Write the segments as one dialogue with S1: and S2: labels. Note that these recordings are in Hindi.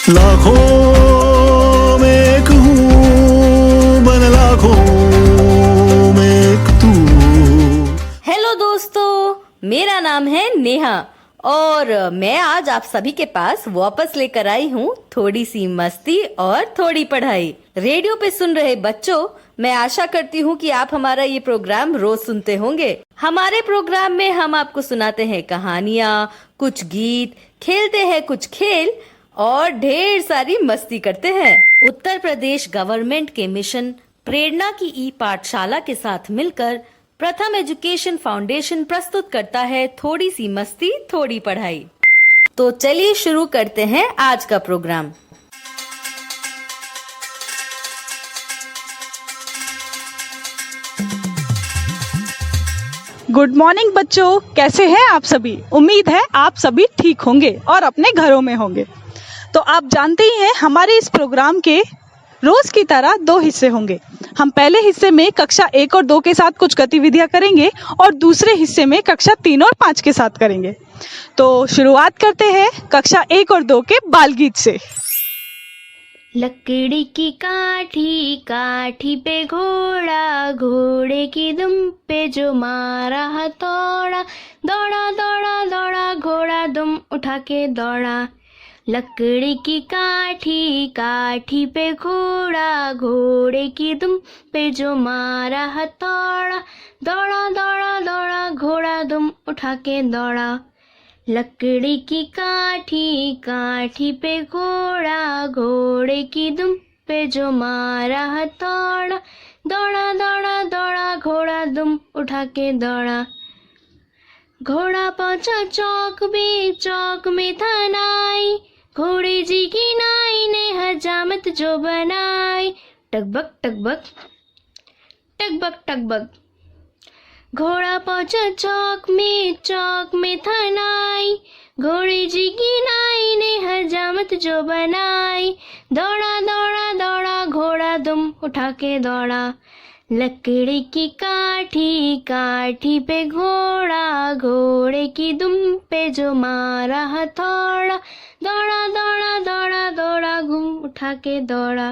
S1: लाखों में एक हूँ, मन लाखों में एक तू।
S2: हेलो दोस्तों, मेरा नाम है नेहा और मैं आज आप सभी के पास वापस लेकर आई हूँ थोड़ी सी मस्ती और थोड़ी पढ़ाई। रेडियो पे सुन रहे बच्चों, मैं आशा करती हूँ कि आप हमारा ये प्रोग्राम रोज सुनते होंगे। हमारे प्रोग्राम में हम आपको सुनाते हैं कहानियाँ, कुछ गीत, खेलते हैं कुछ खेल और ढेर सारी मस्ती करते हैं। उत्तर प्रदेश गवर्नमेंट के मिशन प्रेरणा की ई पाठशाला के साथ मिलकर प्रथम एजुकेशन फाउंडेशन प्रस्तुत करता है थोड़ी सी मस्ती थोड़ी पढ़ाई। तो चलिए शुरू करते हैं आज का प्रोग्राम।
S3: गुड मॉर्निंग बच्चों, कैसे हैं आप सभी। उम्मीद है आप सभी ठीक होंगे और अपने घरों में होंगे। तो आप जानते ही हैं हमारे इस प्रोग्राम के रोज की तरह दो हिस्से होंगे। हम पहले हिस्से में कक्षा 1 और 2 के साथ कुछ गतिविधियां करेंगे और दूसरे हिस्से में कक्षा 3 और 5 के साथ करेंगे। तो शुरुआत करते हैं कक्षा 1 और 2 के बाल गीत से।
S4: लकड़ी की काठी, काठी पे घोड़ा, घोड़े की दुम पे जो मारा हथौड़ा, दौड़ा दौड़ा दौड़ा घोड़ा दुम उठा के दौड़ा। लकड़ी की काठी, काठी पे घोड़ा, घोड़े की दुम पे जो मारा हथौड़ा, दौड़ा दौड़ा दौड़ा घोड़ा दुम उठा के दौड़ा। लकड़ी की काठी, काठी पे घोड़ा, घोड़े की दुम पे जो मारा हथौड़ा, दौड़ा दौड़ा दौड़ा घोड़ा दुम उठा के दौड़ा। घोड़ा पहुंचा चौक में, चौक में था नाई, घोड़े जी की नाई ने हजामत जो बनाई, टकबक टकबक टकबक टकबक। घोड़ा पहुंचा चौक में था नाई, घोड़े जी की नाई ने हजामत जो बनाई, दौड़ा दौड़ा दौड़ा घोड़ा दुम उठा के दौड़ा। लकड़ी की काठी, काठी पे घोड़ा, घोड़े की दुम पे जो मारा हथौड़ा, दौड़ा दौड़ा दौड़ा दौड़ा घूम उठा के दौड़ा।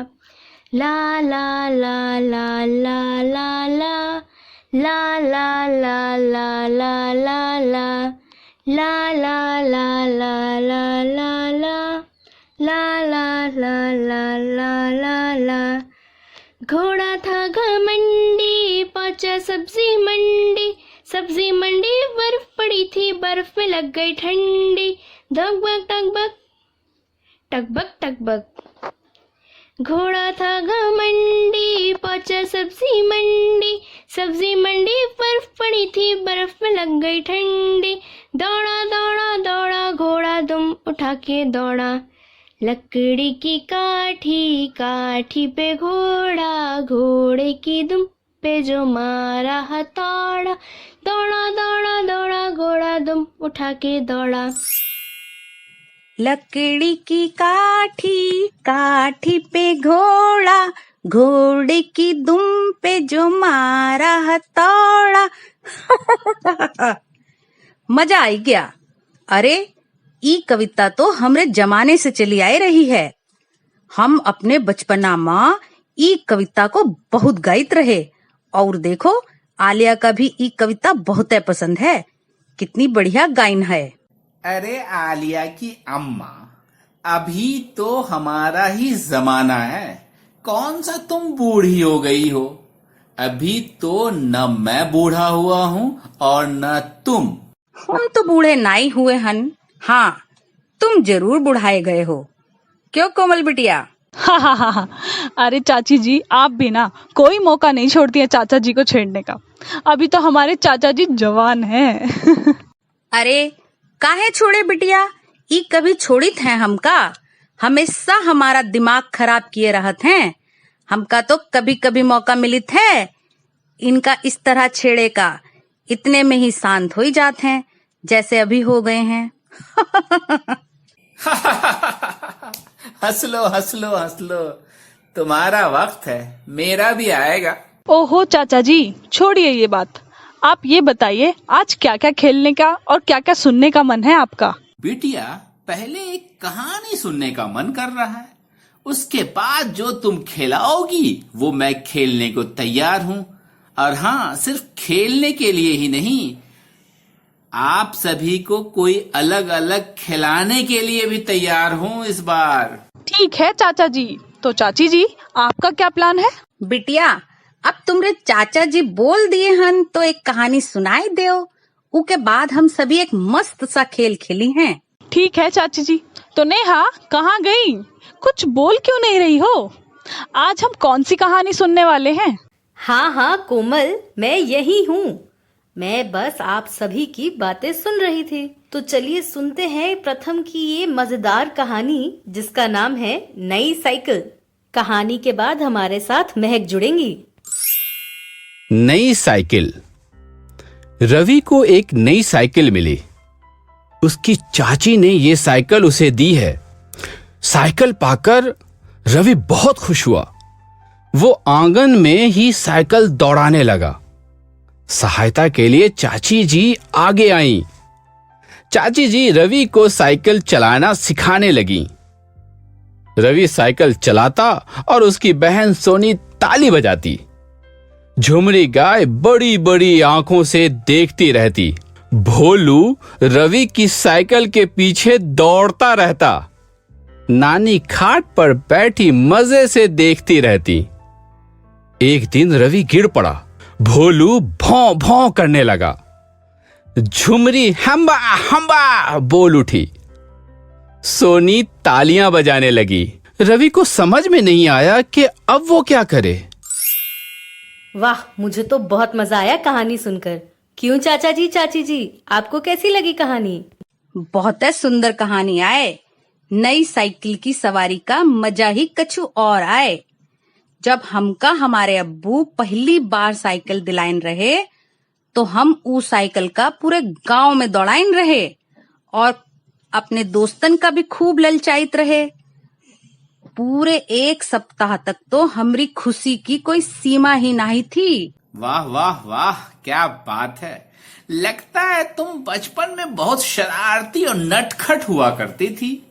S4: ला ला ला ला ला ला ला, ला ला ला ला ला ला ला, ला ला ला ला ला ला ला, ला ला ला ला ला ला ला। घोड़ा था घमंडी, पहुंचा सब्जी मंडी, सब्जी मंडी बर्फ पड़ी थी, बर्फ में लग गई ठंडी, धकबक टकबक टकबक टकबक। घोड़ा था घमंडी, पहुंचा सब्जी मंडी, सब्जी मंडी बर्फ पड़ी थी, बर्फ में लग गई ठंडी, दौड़ा दौड़ा दौड़ा घोड़ा दुम उठा के दौड़ा। लकड़ी की काठी, काठी पे घोड़ा, घोड़े की दुम पे जो मारा हथौड़ा, दौड़ा दौड़ा दौड़ा घोड़ा दुम उठा के दौड़ा।
S5: लकड़ी की काठी, काठी पे घोड़ा, घोड़े की दुम पे जो मारा हथौड़ा। मजा आई गया। अरे ई कविता तो हमरे जमाने से चली आई रही है। हम अपने बचपना में ई कविता को बहुत गाइत रहे और देखो आलिया का भी ई कविता बहुत पसंद है। कितनी बढ़िया गायन है।
S6: अरे आलिया की अम्मा, अभी तो हमारा ही जमाना है, कौन सा तुम बूढ़ी हो गई हो। अभी तो न मैं बूढ़ा हुआ हूँ और न तुम।
S5: हम तो बूढ़े नहीं हुए हन। हाँ, तुम जरूर बुढ़ाए गए हो। क्यों कोमल बिटिया?
S3: हा हा हा हा। अरे चाची जी, आप भी ना कोई मौका नहीं छोड़ती है चाचा जी को छेड़ने का। अभी तो हमारे चाचा जी जवान हैं।
S5: अरे काहे छोड़े बिटिया, ई कभी छोड़ित हैं हमका। हमेशा हमारा दिमाग खराब किए रहत हैं। हमका तो कभी कभी मौका मिलित है इनका इस तरह छेड़े का, इतने में ही शांत हो ही जाते हैं जैसे अभी हो गए हैं।
S6: हंस लो हंस लो हंस लो, तुम्हारा वक्त है, मेरा भी आएगा।
S3: ओहो चाचा जी, छोड़िए ये बात। आप ये बताइए आज क्या क्या खेलने का और क्या क्या सुनने का मन है आपका?
S6: बिटिया पहले एक कहानी सुनने का मन कर रहा है, उसके बाद जो तुम खिलाओगी वो मैं खेलने को तैयार हूं। और हाँ, सिर्फ खेलने के लिए ही नहीं, आप सभी को कोई अलग अलग खिलाने के लिए भी तैयार हूं इस बार।
S3: ठीक है चाचा जी। तो चाची जी, आपका क्या प्लान है?
S5: बिटिया, अब तुमरे चाचा जी बोल दिए हन तो एक कहानी सुनाई दो। उके बाद हम सभी एक मस्त सा खेल खेली हैं।
S3: ठीक है चाची जी। तो नेहा कहाँ गई? कुछ बोल क्यों नहीं रही हो? आज हम कौन सी कहानी सुनने वाले हैं?
S2: हाँ हाँ कोमल, मैं यही हूँ। मैं बस आप सभी की बातें सुन रही थी। तो चलिए सुनते हैं प्रथम की ये मजेदार कहानी, जिसका नाम है नई साइकिल। कहानी के बाद हमारे साथ महक जुड़ेंगी।
S7: नई साइकिल। रवि को एक नई साइकिल मिली। उसकी चाची ने ये साइकिल उसे दी है। साइकिल पाकर रवि बहुत खुश हुआ। वो आंगन में ही साइकिल दौड़ाने लगा। सहायता के लिए चाची जी आगे आईं। चाची जी रवि को साइकिल चलाना सिखाने लगी। रवि साइकिल चलाता और उसकी बहन सोनी ताली बजाती। झुमरी गाय बड़ी बड़ी आंखों से देखती रहती। भोलू रवि की साइकिल के पीछे दौड़ता रहता। नानी खाट पर बैठी मजे से देखती रहती। एक दिन रवि गिर पड़ा। भोलू भौं भौं करने लगा। झुमरी हम्बा हम्बा बोल उठी। सोनी तालियां बजाने लगी। रवि को समझ में नहीं आया कि अब वो क्या करे।
S2: वाह, मुझे तो बहुत मजा आया कहानी सुनकर। क्यों चाचा जी, चाची जी, आपको कैसी लगी कहानी?
S5: बहुत सुंदर कहानी आए। नई साइकिल की सवारी का मजा ही कछु और आए। जब हमका हमारे अब्बू पहली बार साइकिल दिलाइन रहे तो हम ऊ साइकिल का पूरे गांव में दौड़ाइन रहे और अपने दोस्तन का भी खूब ललचाइत रहे। पूरे एक सप्ताह तक तो हमारी खुशी की कोई सीमा ही नहीं थी।
S6: वाह वाह वाह, क्या बात है। लगता है तुम बचपन में बहुत शरारती और नटखट हुआ करती थी।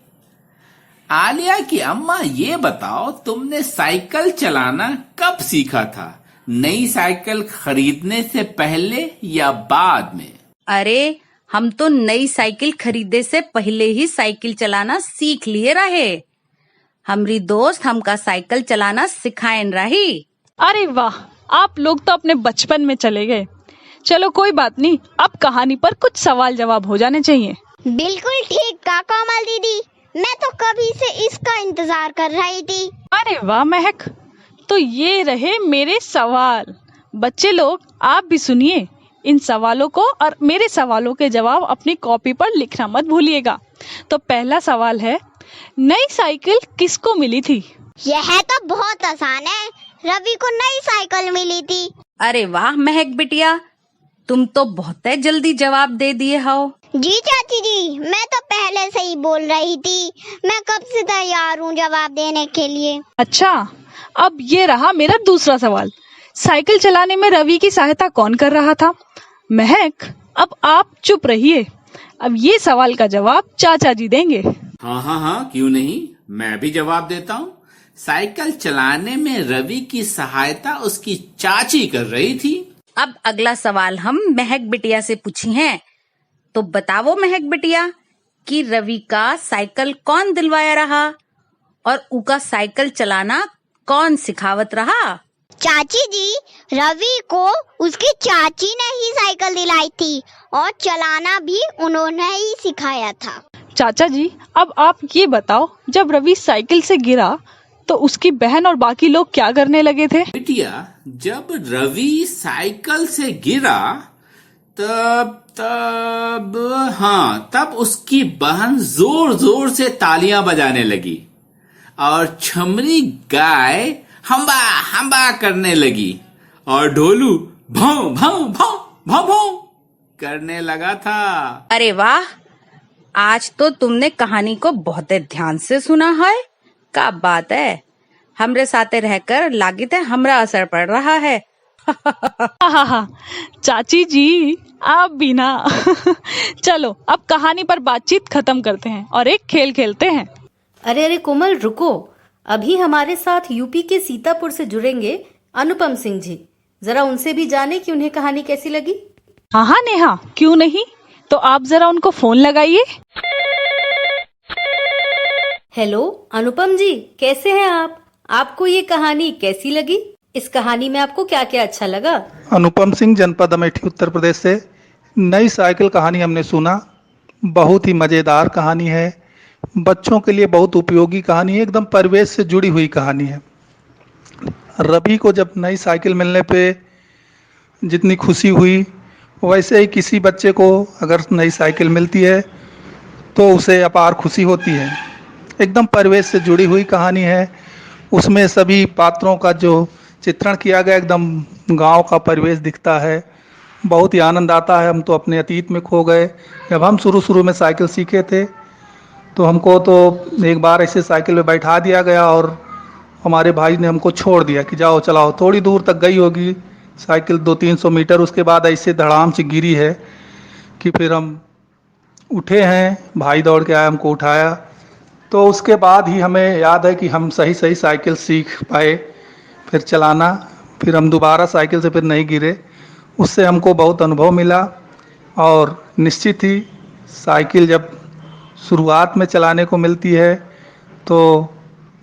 S6: आलिया की अम्मा, ये बताओ तुमने साइकिल चलाना कब सीखा था? नई साइकिल खरीदने से पहले या बाद में?
S5: अरे, हम तो नई साइकिल खरीदे से पहले ही साइकिल चलाना सीख लिए रहे। हमारी दोस्त हमका साइकिल चलाना सिखाएन रही।
S3: अरे वाह, आप लोग तो अपने बचपन में चले गए। चलो कोई बात नहीं, अब कहानी पर कुछ सवाल जवाब हो जाने चाहिए।
S8: बिल्कुल ठीक कहा कोमल दीदी, मैं तो कभी से इसका इंतजार कर रही थी।
S3: अरे वाह महक, तो ये रहे मेरे सवाल। बच्चे लोग, आप भी सुनिए इन सवालों को और मेरे सवालों के जवाब अपनी कॉपी पर लिखना मत भूलिएगा। तो पहला सवाल है, नई साइकिल किसको मिली थी?
S8: यह तो बहुत आसान है, रवि को नई साइकिल मिली थी।
S5: अरे वाह महक बिटिया, तुम तो बहुत जल्दी जवाब दे दिए हो।
S8: जी चाची जी, मैं तो पहले से ही बोल रही थी। मैं कब से तैयार हूँ जवाब देने के लिए।
S3: अच्छा, अब ये रहा मेरा दूसरा सवाल। साइकिल चलाने में रवि की सहायता कौन कर रहा था? महक, अब आप चुप रहिए। अब ये सवाल का जवाब चाचा जी देंगे।
S6: हाँ हाँ हाँ, क्यों नहीं, मैं भी जवाब देता हूँ। साइकिल चलाने में रवि की सहायता उसकी चाची कर रही थी।
S5: अब अगला सवाल हम महक बिटिया से पूछी हैं। तो बताओ महक बिटिया कि रवि का साइकिल कौन दिलवाया रहा और उका साइकिल चलाना कौन सिखावत रहा?
S8: चाची जी, रवि को उसकी चाची ने ही साइकिल दिलाई थी और चलाना भी उन्होंने ही सिखाया था।
S3: चाचा जी, अब आप ये बताओ, जब रवि साइकिल से गिरा तो उसकी बहन और बाकी लोग क्या करने लगे थे?
S6: बिटिया, जब रवि साइकिल से गिरा तब उसकी बहन जोर जोर से तालियां बजाने लगी और छमरी गाय हम्बा हम्बा करने लगी और ढोलू भौं भौं भौं भौं भौं करने लगा था।
S5: अरे वाह, आज तो तुमने कहानी को बहुत ध्यान से सुना है। क्या बात है, हमरे साथे रहकर लागित है हमरा असर पड़ रहा है।
S3: हाँ, चाची जी, आप भी ना। चलो अब कहानी पर बातचीत खत्म करते हैं और एक खेल खेलते हैं।
S2: अरे अरे कोमल रुको, अभी हमारे साथ यूपी के सीतापुर से जुड़ेंगे अनुपम सिंह जी। जरा उनसे भी जाने कि उन्हें कहानी कैसी लगी।
S3: हाँ हाँ नेहा, क्यों नहीं। तो आप जरा उनको फोन लगाइए।
S2: हेलो अनुपम जी, कैसे हैं आप? आपको ये कहानी कैसी लगी? इस कहानी में आपको क्या क्या अच्छा लगा?
S9: अनुपम सिंह, जनपद अमेठी, उत्तर प्रदेश से। नई साइकिल कहानी हमने सुना, बहुत ही मज़ेदार कहानी है, बच्चों के लिए बहुत उपयोगी कहानी है, एकदम परिवेश से जुड़ी हुई कहानी है। रवि को जब नई साइकिल मिलने पे जितनी खुशी हुई, वैसे ही किसी बच्चे को अगर नई साइकिल मिलती है तो उसे अपार खुशी होती है। एकदम परिवेश से जुड़ी हुई कहानी है। उसमें सभी पात्रों का जो चित्रण किया गया, एकदम गांव का परिवेश दिखता है, बहुत ही आनंद आता है। हम तो अपने अतीत में खो गए। जब हम शुरू में साइकिल सीखे थे तो हमको तो एक बार ऐसे साइकिल में बैठा दिया गया और हमारे भाई ने हमको छोड़ दिया कि जाओ चलाओ। थोड़ी दूर तक गई होगी साइकिल, 200-300 मीटर, उसके बाद ऐसे धड़ाम से गिरी है कि फिर हम उठे हैं, भाई दौड़ के आया, हमको उठाया। तो उसके बाद ही हमें याद है कि हम सही साइकिल सीख पाए फिर चलाना। फिर हम दोबारा साइकिल से फिर नहीं गिरे। उससे हमको बहुत अनुभव मिला और निश्चित ही साइकिल जब शुरुआत में चलाने को मिलती है तो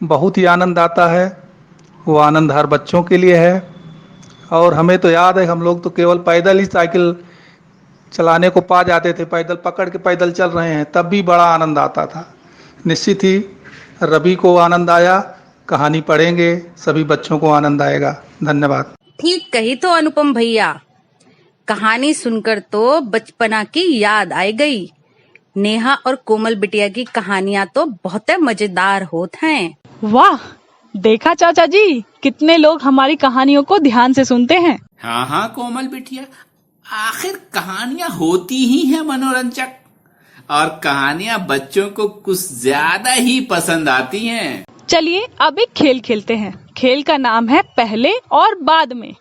S9: बहुत ही आनंद आता है। वो आनंद हर बच्चों के लिए है। और हमें तो याद है, हम लोग तो केवल पैदल ही साइकिल चलाने को पा जाते थे, पैदल पकड़ के पैदल चल रहे हैं, तब भी बड़ा आनंद आता था। निश्चित ही रवि को आनंद आया। कहानी पढ़ेंगे, सभी बच्चों को आनंद आएगा। धन्यवाद।
S5: ठीक कही तो अनुपम भैया, कहानी सुनकर तो बचपना की याद आई गई। नेहा और कोमल बिटिया की कहानियां तो बहुत मजेदार होत हैं।
S3: वाह, देखा चाचा जी, कितने लोग हमारी कहानियों को ध्यान से सुनते हैं।
S6: हाँ हाँ कोमल बिटिया, आखिर कहानियां होती ही हैं मनोरंजक, और कहानियां बच्चों को कुछ ज्यादा ही पसंद आती हैं।
S3: चलिए अब एक खेल खेलते हैं। खेल का नाम है पहले और बाद में।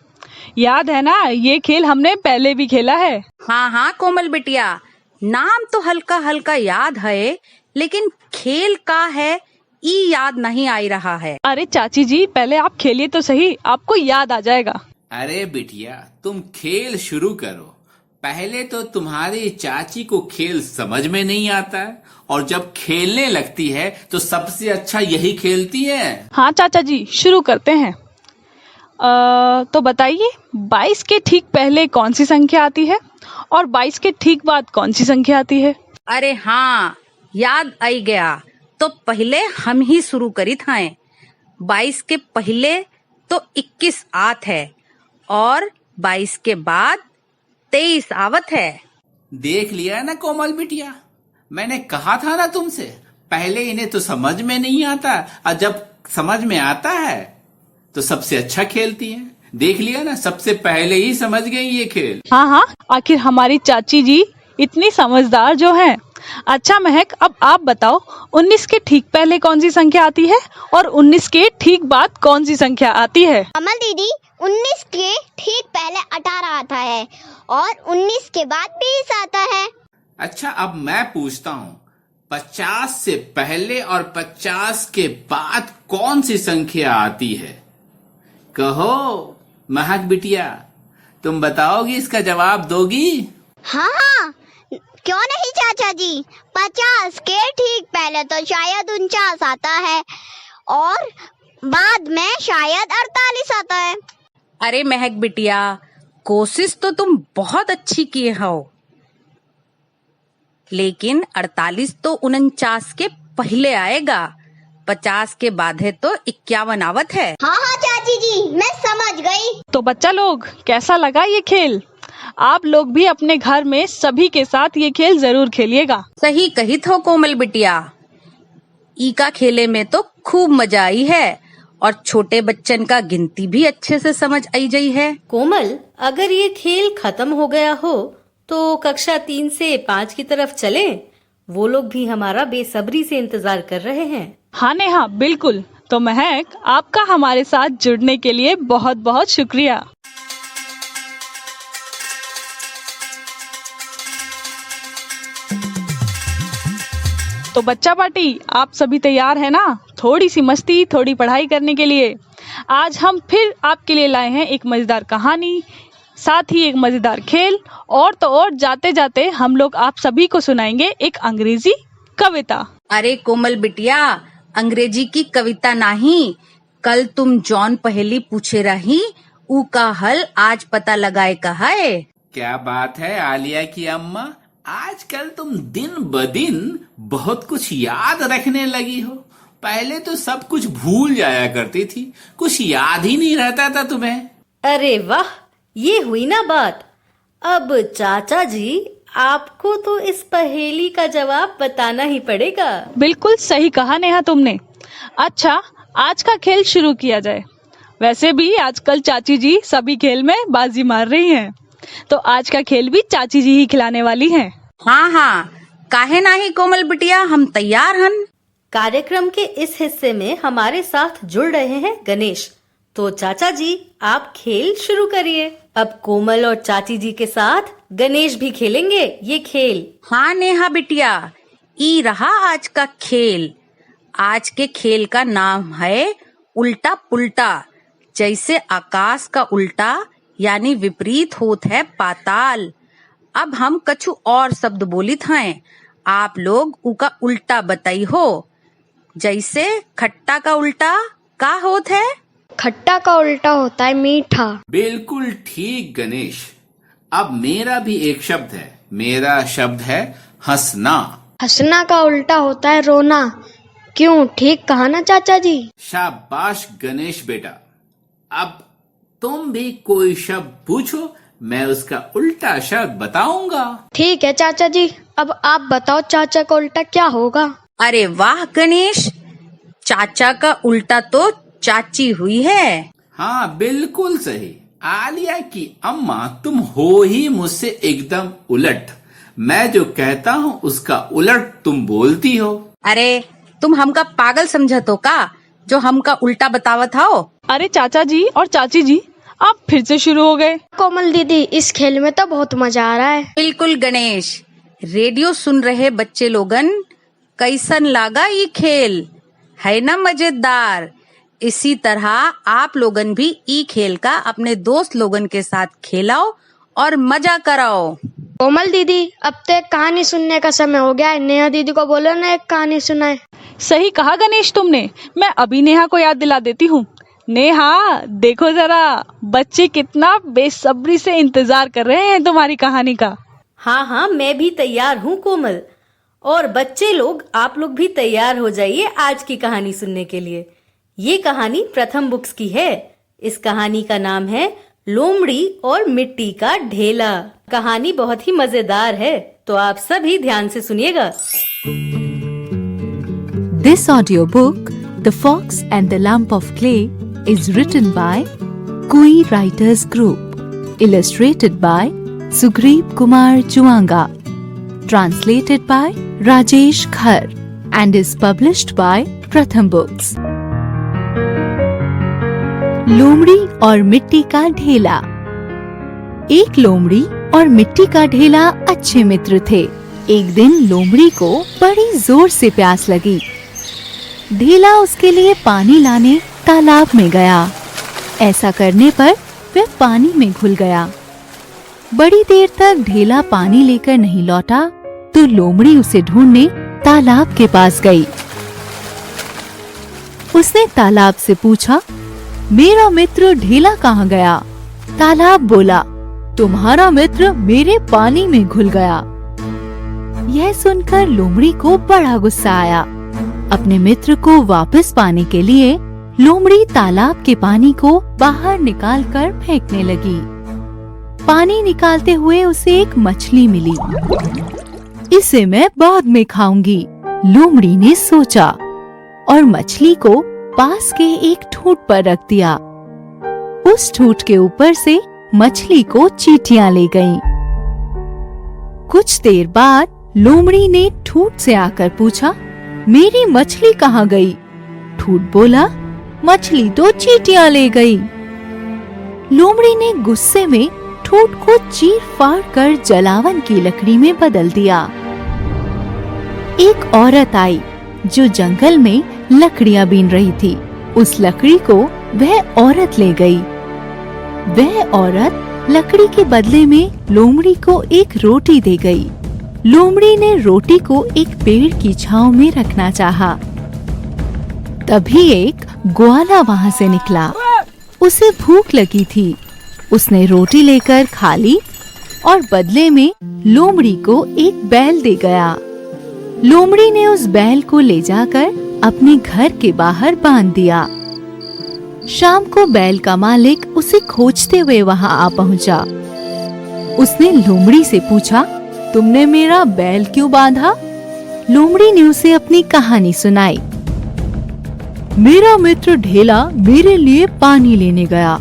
S3: याद है ना, ये खेल हमने पहले भी खेला है।
S5: हाँ हाँ कोमल बिटिया, नाम तो हल्का हल्का याद है, लेकिन खेल का है ये याद नहीं आ रहा है।
S3: अरे चाची जी, पहले आप खेलिए तो सही, आपको याद आ जाएगा।
S6: अरे बिटिया, तुम खेल शुरू करो। पहले तो तुम्हारी चाची को खेल समझ में नहीं आता है, और जब खेलने लगती है तो सबसे अच्छा यही खेलती है।
S3: हाँ चाचा जी, शुरू करते हैं। तो बताइए, 22 के ठीक पहले कौन सी संख्या आती है और 22 के ठीक बाद कौन सी संख्या आती है?
S5: अरे हाँ, याद आई गया। तो पहले हम ही शुरू करी था। 22 के पहले तो 21 आत है और 22 के बाद 23 आवत है।
S6: देख लिया ना कोमल बिटिया, मैंने कहा था ना तुमसे, पहले इन्हें तो समझ में नहीं आता, और जब समझ में आता है तो सबसे अच्छा खेलती हैं। देख लिया ना, सबसे पहले ही समझ गई ये खेल।
S3: हाँ हाँ, आखिर हमारी चाची जी इतनी समझदार जो हैं। अच्छा महक, अब आप बताओ, 19 के ठीक पहले कौन सी संख्या आती है और 19 के ठीक बाद कौन सी संख्या आती है?
S8: कमल दीदी, 19 के ठीक पहले 18 आता है और 19 के बाद 20 आता है।
S6: अच्छा, अब मैं पूछता हूँ, 50 से पहले और 50 के बाद कौन सी संख्या आती है? कहो महक बिटिया, तुम बताओगी, इसका जवाब दोगी?
S8: हाँ हाँ, क्यों नहीं चाचा जी। 50 के ठीक पहले तो शायद 49 आता है और बाद में शायद 48 आता है।
S5: अरे महक बिटिया, कोशिश तो तुम बहुत अच्छी किए हो, लेकिन 48 तो 49 के पहले आएगा। 50 के बाद है तो 51 आवत है।
S8: हाँ हाँ चाची जी, मैं समझ गई।
S3: तो बच्चा लोग, कैसा लगा ये खेल? आप लोग भी अपने घर में सभी के साथ ये खेल जरूर खेलिएगा।
S5: सही कही थो कोमल बिटिया, ई का खेले में तो खूब मजा आई है और छोटे बच्चन का गिनती भी अच्छे से समझ आई गई है।
S2: कोमल, अगर ये खेल खत्म हो गया हो तो कक्षा 3 से 5 की तरफ चलें? वो लोग भी हमारा बेसब्री से इंतजार कर रहे हैं।
S3: हाँ नेहा, बिल्कुल। तो महक, आपका हमारे साथ जुड़ने के लिए बहुत बहुत शुक्रिया। तो बच्चा पार्टी, आप सभी तैयार है ना थोड़ी सी मस्ती थोड़ी पढ़ाई करने के लिए? आज हम फिर आपके लिए लाए हैं एक मजेदार कहानी, साथ ही एक मजेदार खेल, और तो और जाते जाते हम लोग आप सभी को सुनाएंगे एक अंग्रेजी कविता।
S5: अरे कोमल बिटिया, अंग्रेजी की कविता नहीं, कल तुम जॉन पहेली पूछे रही, ऊ का हल आज पता लगाए कहा है।
S6: क्या बात है आलिया की अम्मा, आजकल तुम दिन ब दिन बहुत कुछ याद रखने लगी हो। पहले तो सब कुछ भूल जाया करती थी, कुछ याद ही नहीं रहता था तुम्हें।
S2: अरे वाह, ये हुई ना बात। अब चाचा जी, आपको तो इस पहेली का जवाब बताना ही पड़ेगा।
S3: बिल्कुल सही कहा नेहा तुमने। अच्छा, आज का खेल शुरू किया जाए। वैसे भी आजकल चाची जी सभी खेल में बाजी मार रही हैं, तो आज का खेल भी चाची जी ही खिलाने वाली हैं।
S5: हाँ हाँ, काहे नाही कोमल बिटिया, हम तैयार हन।
S2: कार्यक्रम के इस हिस्से में हमारे साथ जुड़ रहे हैं गणेश, तो चाचा जी आप खेल शुरू करिए। अब कोमल और चाची जी के साथ गणेश भी खेलेंगे ये खेल।
S5: हाँ नेहा बिटिया, ई रहा आज का खेल। आज के खेल का नाम है उल्टा पुल्टा। जैसे आकाश का उल्टा यानी विपरीत होत है पाताल। अब हम कछु और शब्द बोलित हैं, आप लोग उका उल्टा बताई हो। जैसे खट्टा का उल्टा का होत है?
S4: खट्टा का उल्टा होता है मीठा।
S6: बिल्कुल ठीक गणेश। अब मेरा भी एक शब्द है, मेरा शब्द है हंसना।
S4: हंसना का उल्टा होता है रोना। क्यों, ठीक कहा ना चाचा जी?
S6: शाबाश गणेश बेटा। अब तुम भी कोई शब्द पूछो, मैं उसका उल्टा शब्द बताऊंगा।
S4: ठीक है चाचा जी, अब आप बताओ चाचा का उल्टा क्या होगा?
S5: अरे वाह गणेश, चाचा का उल्टा तो चाची हुई है।
S6: हाँ बिल्कुल सही। आलिया की अम्मा, तुम हो ही मुझसे एकदम उलट। मैं जो कहता हूँ उसका उलट तुम बोलती हो।
S5: अरे तुम हमका पागल समझत हो का, जो हमका उल्टा बतावत हो?
S3: अरे चाचा जी और चाची जी, आप फिर से शुरू हो गए।
S4: कोमल दीदी, इस खेल में तो बहुत मजा आ रहा है।
S5: बिल्कुल गणेश। रेडियो सुन रहे बच्चे लोगन, कैसन लागा ये खेल? है ना मजेदार? इसी तरह आप लोगन भी ई खेल का अपने दोस्त लोगन के साथ खेलाओ और मजा कराओ।
S4: कोमल दीदी, अब तो एक कहानी सुनने का समय हो गया है। नेहा दीदी को बोलो ना एक कहानी सुनाए।
S3: सही कहा गणेश तुमने, मैं अभी नेहा को याद दिला देती हूँ। नेहा, देखो जरा, बच्चे कितना बेसब्री से इंतजार कर रहे हैं तुम्हारी कहानी का।
S2: हाँ हाँ, मैं भी तैयार हूँ कोमल। और बच्चे लोग, आप लोग भी तैयार हो जाइए आज की कहानी सुनने के लिए। ये कहानी प्रथम बुक्स की है। इस कहानी का नाम है लोमड़ी और मिट्टी का ढेला। कहानी बहुत ही मजेदार है, तो आप सभी ध्यान से सुनिएगा।
S10: This audiobook, The Fox and the Lump of Clay, is written by Kui Writers Group, illustrated by Sugreep Kumar Juanga, translated by Rajesh Khar, and is published by Pratham Books. लोमड़ी और मिट्टी का ढेला। एक लोमड़ी और मिट्टी का ढेला अच्छे मित्र थे। एक दिन लोमड़ी को बड़ी जोर से प्यास लगी। ढेला उसके लिए पानी लाने तालाब में गया। ऐसा करने पर वह पानी में घुल गया। बड़ी देर तक ढेला पानी लेकर नहीं लौटा, तो लोमड़ी उसे ढूंढने तालाब के पास गई। उसने तालाब से पूछा, मेरा मित्र ढेला कहाँ गया? तालाब बोला, तुम्हारा मित्र मेरे पानी में घुल गया। यह सुनकर लोमड़ी को बड़ा गुस्सा आया। अपने मित्र को वापस पाने के लिए लोमड़ी तालाब के पानी को बाहर निकालकर फेंकने लगी। पानी निकालते हुए उसे एक मछली मिली। इसे मैं बाद में खाऊंगी, लोमड़ी ने सोचा, और मछली को पास के एक ठूंठ पर रख दिया। उस ठूंठ के ऊपर से मछली को चींटियां ले गईं। कुछ देर बाद लोमड़ी ने ठूंठ से आकर पूछा, मेरी मछली कहाँ गई? ठूंठ बोला, मछली तो चींटियां ले गई। लोमड़ी ने गुस्से में ठूंठ को चीर फाड़ कर जलावन की लकड़ी में बदल दिया। एक औरत आई जो जंगल में लकड़ियां बीन रही थी। उस लकड़ी को वह औरत ले गई। वह औरत लकड़ी के बदले में लोमड़ी को एक रोटी दे गई। लोमड़ी ने रोटी को एक पेड़ की छांव में रखना चाहा। तभी एक ग्वाला वहां से निकला। उसे भूख लगी थी। उसने रोटी लेकर खा ली और बदले में लोमड़ी को एक बैल दे गया। लोमड़ी ने उस बैल को ले जाकर अपने घर के बाहर बांध दिया। शाम को बैल का मालिक उसे खोजते हुए वहां आ पहुंचा। उसने लोमड़ी से पूछा, तुमने मेरा बैल क्यों बांधा? लोमड़ी ने उसे अपनी कहानी सुनाई। मेरा मित्र ढेला मेरे लिए पानी लेने गया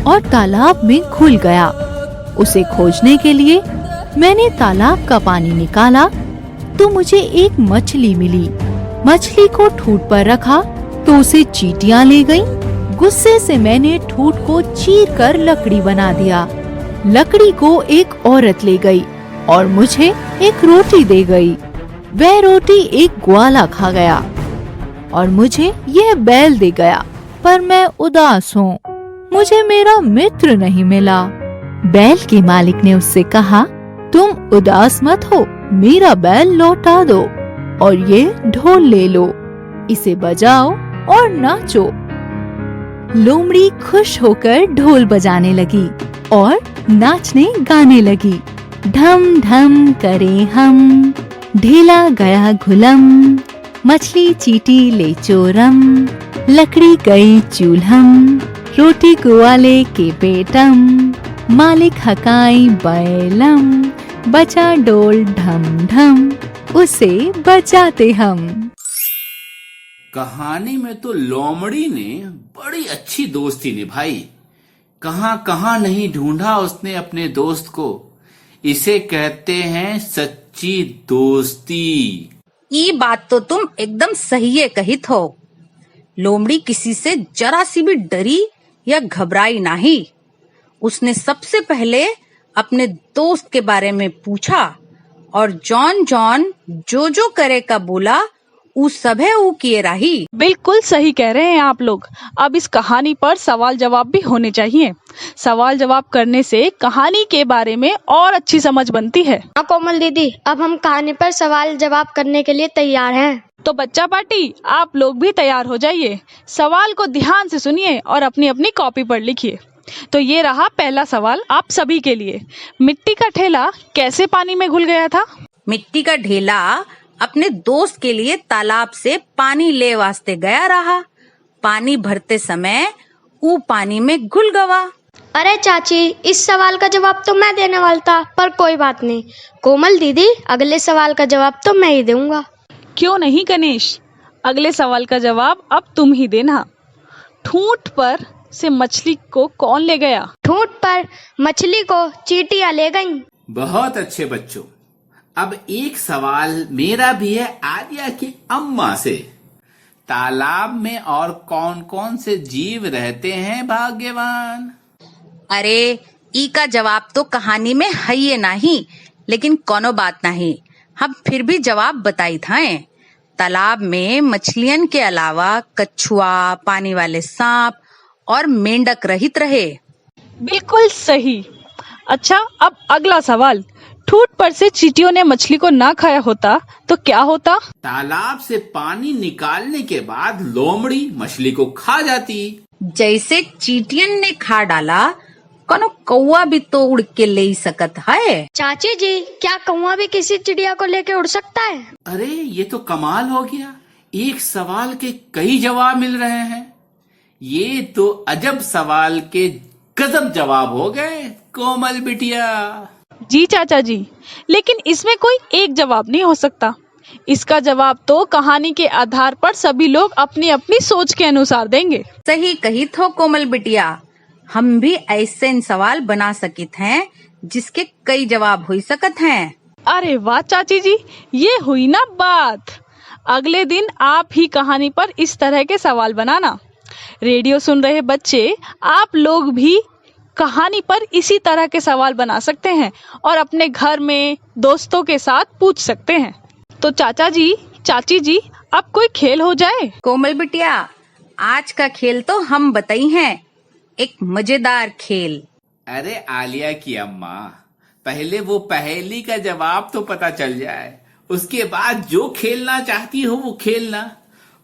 S10: और तालाब में घुल गया। उसे खोजने के लिए मैंने तालाब का पानी निकाला तो मुझे एक मछली मिली। मछली को ठूठ पर रखा तो उसे चींटियां ले गईं। गुस्से से मैंने ठूठ को चीर कर लकड़ी बना दिया। लकड़ी को एक औरत ले गई और मुझे एक रोटी दे गई। वह रोटी एक ग्वाला खा गया और मुझे यह बैल दे गया। पर मैं उदास हूँ, मुझे मेरा मित्र नहीं मिला। बैल के मालिक ने उससे कहा, तुम उदास मत हो, मेरा बैल लौटा दो और ये ढोल ले लो, इसे बजाओ और नाचो। लोमड़ी खुश होकर ढोल बजाने लगी और नाचने गाने लगी। ढम ढम करे हम, ढेला गया घुलम, मछली चीटी ले चोरम, लकड़ी गई चूल्हम, रोटी ग्वाले के पेटम, मालिक हकाई बैलम, बचा डोल ढम ढम, उसे बजाते हम।
S6: कहानी में तो लोमड़ी ने बड़ी अच्छी दोस्ती निभाई। कहां कहां नहीं ढूंढा उसने अपने दोस्त को। इसे कहते हैं सच्ची दोस्ती।
S5: ये बात तो तुम एकदम सही है कही थो। लोमड़ी किसी से जरा सी भी डरी या घबराई नहीं। उसने सबसे पहले अपने दोस्त के बारे में पूछा और जॉन जॉन जो करे का बोला ऊ सभे ऊ किए रही।
S3: बिल्कुल सही कह रहे हैं आप लोग। अब इस कहानी पर सवाल जवाब भी होने चाहिए। सवाल जवाब करने से कहानी के बारे में और अच्छी समझ बनती है।
S11: हाँ कोमल दीदी, अब हम कहानी पर सवाल जवाब करने के लिए तैयार हैं।
S3: तो बच्चा पार्टी, आप लोग भी तैयार हो जाइए। सवाल को ध्यान से सुनिए और अपनी अपनी कॉपी पर लिखिए। तो ये रहा पहला सवाल आप सभी के लिए। मिट्टी का ठेला कैसे पानी में घुल गया था?
S5: मिट्टी का ढेला अपने दोस्त के लिए तालाब से पानी ले वास्ते गया रहा। पानी भरते समय वो पानी में घुल गवा।
S11: अरे चाची, इस सवाल का जवाब तो मैं देने वाला था, पर कोई बात नहीं। कोमल दीदी, अगले सवाल का जवाब तो मैं ही दूंगा।
S3: क्यों नहीं गणेश, अगले सवाल का जवाब अब तुम ही देना। ठूंठ पर से मछली को कौन ले गया?
S11: ठूंठ पर मछली को चींटियां ले गईं।
S6: बहुत अच्छे बच्चों। अब एक सवाल मेरा भी है आलिया की अम्मा से। तालाब में और कौन कौन से जीव रहते हैं भाग्यवान?
S5: अरे ई का जवाब तो कहानी में है ये नहीं, लेकिन कोनो बात नहीं, हम फिर भी जवाब बताई थाए। तालाब में मछलियन के अलावा कछुआ, पानी वाले सांप और मेंढक रहित रहे।
S3: बिल्कुल सही। अच्छा, अब अगला सवाल। ठूंठ पर से चींटियों ने मछली को ना खाया होता तो क्या होता?
S6: तालाब से पानी निकालने के बाद लोमड़ी मछली को खा जाती।
S5: जैसे चींटियन ने खा डाला, कोनो कौवा भी तो उड़ के ले सकत है।
S11: चाची जी, क्या कौवा भी किसी चिड़िया को लेके उड़ सकता है?
S6: अरे ये तो कमाल हो गया, एक सवाल के कई जवाब मिल रहे हैं। ये तो अजब सवाल के गजब जवाब हो गए कोमल बिटिया।
S3: जी चाचा जी, लेकिन इसमें कोई एक जवाब नहीं हो सकता। इसका जवाब तो कहानी के आधार पर सभी लोग अपनी अपनी सोच के अनुसार देंगे।
S5: सही कही थो कोमल बिटिया। हम भी ऐसे सवाल बना सकित हैं जिसके कई जवाब हो सकत हैं।
S3: अरे वाह चाची जी, ये हुई ना बात। अगले दिन आप ही कहानी पर इस तरह के सवाल बनाना। रेडियो सुन रहे बच्चे, आप लोग भी कहानी पर इसी तरह के सवाल बना सकते हैं और अपने घर में दोस्तों के साथ पूछ सकते हैं। तो चाचा जी, चाची जी, अब कोई खेल हो जाए।
S5: कोमल बिटिया, आज का खेल तो हम बताई हैं, एक मजेदार खेल।
S6: अरे आलिया की अम्मा, पहले वो पहेली का जवाब तो पता चल जाए, उसके बाद जो खेलना चाहती हो वो खेलना।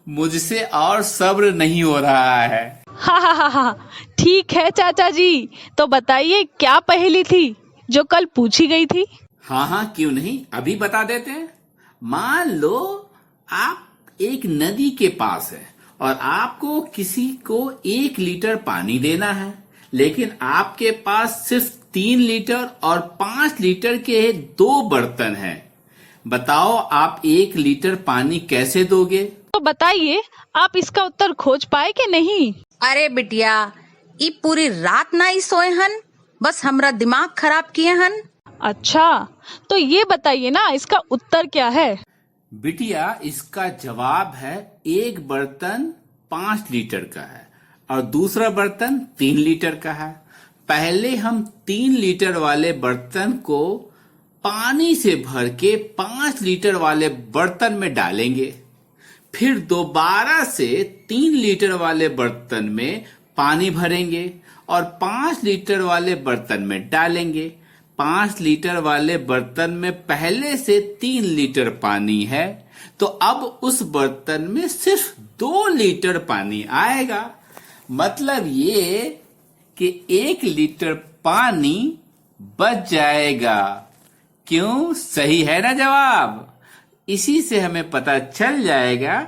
S6: मुझसे और सब्र नहीं हो रहा है।
S3: हा, ठीक है चाचा जी, तो बताइए क्या पहेली थी जो कल पूछी गई थी।
S6: हाँ, क्यों नहीं, अभी बता देते हैं। मान लो आप एक नदी के पास है और आपको किसी को 1 लीटर पानी देना है, लेकिन आपके पास सिर्फ 3 लीटर और 5 लीटर के 2 बर्तन हैं। बताओ आप 1 लीटर पानी कैसे दोगे?
S3: तो बताइए, आप इसका उत्तर खोज पाए कि नहीं?
S5: अरे बिटिया, ई पूरी रात ना ही सोए हन, बस हमरा दिमाग खराब किए हन।
S3: अच्छा, तो ये बताइए ना, इसका उत्तर क्या है?
S6: बिटिया, इसका जवाब है 1 बर्तन 5 लीटर का है और दूसरा बर्तन 3 लीटर का है। पहले हम 3 लीटर वाले बर्तन को पानी से भर के 5 लीटर वाले बर्तन में डालेंगे, फिर दोबारा से 3 लीटर वाले बर्तन में पानी भरेंगे और 5 लीटर वाले बर्तन में डालेंगे। 5 लीटर वाले बर्तन में पहले से 3 लीटर पानी है, तो अब उस बर्तन में सिर्फ 2 लीटर पानी आएगा। मतलब ये कि 1 लीटर पानी बच जाएगा। क्यों, सही है ना जवाब? इसी से हमें पता चल जाएगा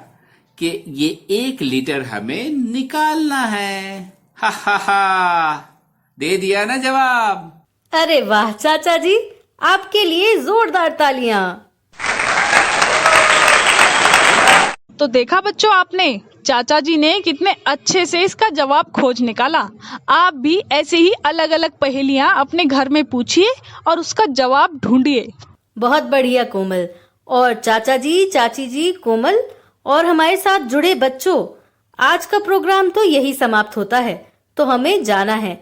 S6: कि ये 1 लीटर हमें निकालना है। हा, दे दिया ना जवाब?
S2: अरे वाह चाचा जी, आपके लिए जोरदार तालियां।
S3: तो देखा बच्चों आपने, चाचा जी ने कितने अच्छे से इसका जवाब खोज निकाला। आप भी ऐसे ही अलग अलग पहेलियां अपने घर में पूछिए और उसका जवाब ढूंढिए।
S2: बहुत बढ़िया कोमल। और चाचा जी, चाची जी, कोमल और हमारे साथ जुड़े बच्चों, आज का प्रोग्राम तो यही समाप्त होता है, तो हमें जाना है।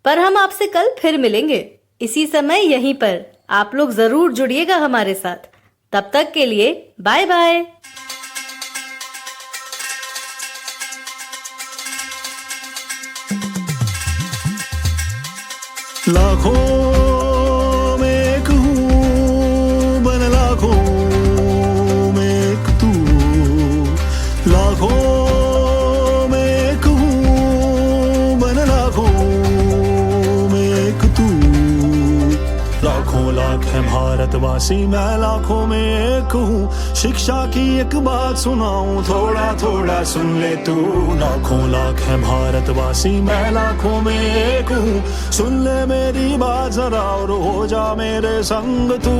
S2: पर हम आपसे कल फिर मिलेंगे इसी समय यहीं पर। आप लोग जरूर जुड़िएगा हमारे साथ। तब तक के लिए बाय बाय।
S1: लाखों में एक हूँ, बन लाखों में एक तू। लाखों में एक हूँ, बन लाखों में एक तू। लाखों लाख है भारतवासी, मैं लाखों में एक हूँ। शिक्षा की एक बात सुनाऊं, थोड़ा थोड़ा सुन ले तू। लाखों लाख है भारतवासी, मैं लाखों में एक हूँ। सुन ले मेरी बात जरा और हो जा मेरे संग तू।